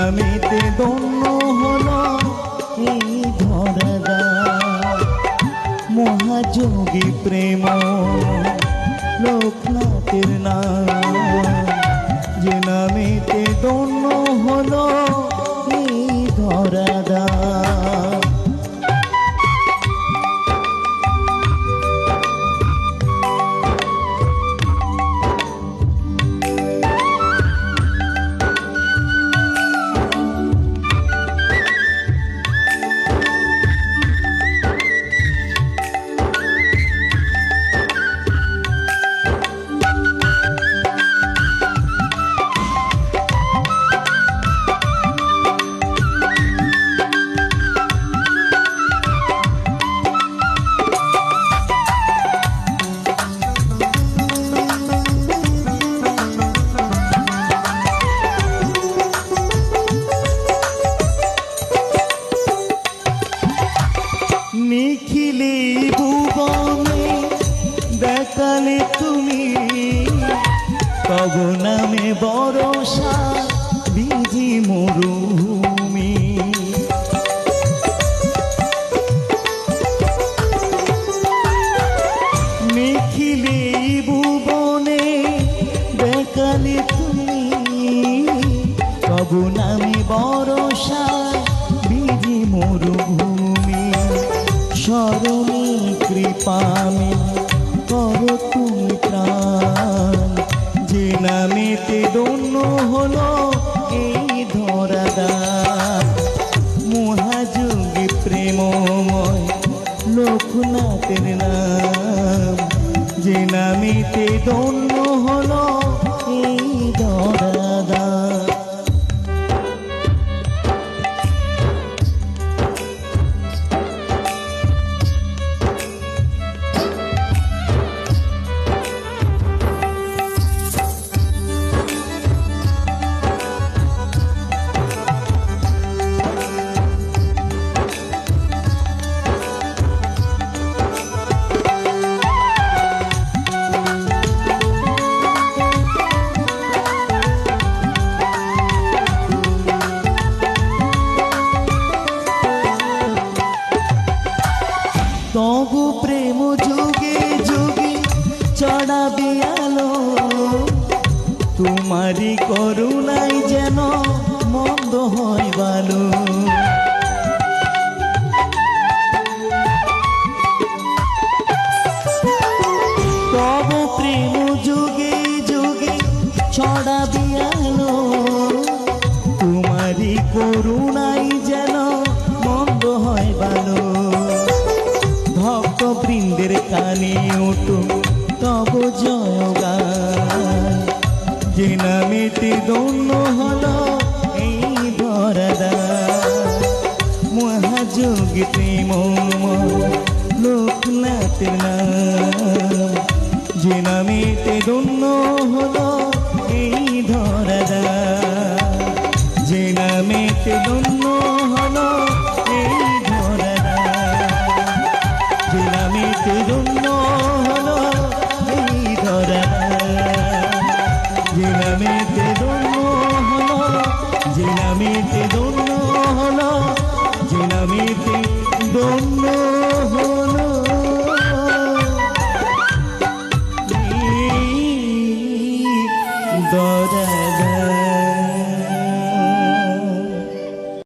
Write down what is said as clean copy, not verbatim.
নামেতে ধন্য হলো এই ধরাদা। মহাযোগী প্রেম লোকনাথের নাম, যে নামেতে ধন্য হলো এই ধরাদা। নিখিলে ভুবনে দেখালে তুমি, তব নামে বরষা বিধি মরুভূমি। নিখিলে ভুবনে দেখালে তুমি, তব নামে বরষা বিধি মরুভূমি। স্মরণে কৃপামে করো তুমি প্রাণ, যে নামেতে ধন্য হলো এই ধরাদা। মহাযোগী প্রেমময় লোকনাথের নাম, যে নামেতে ধন্য হলো এই ধরাদা। তবু প্রেম যুগে যুগে চড়াবে আলো, তোমারি করুণাই যেন মন্দ হয় ভালো। তবু প্রেম যুগে যুগে চড়াবে আলো, তোমারি করুণাই যেন মন্দ হয় ভালো। ভক্ত বৃন্দের কানে ওঠো তব জয় গান, যে নামেতে ধন্য হলো এই ধরাদা। মহাযোগী প্রেমময় লোকনাথের নাম, যে নামেতে ধন্য হলো এই ধরাদা। যে নামেতে ধন্য হলো এই ধরাদা, যে নামেতে ধন্য হলো এই ধরাদা। যে নামেতে ধন্য হলো, যে নামেতে ধন্য হলো, যে নামেতে ধন্য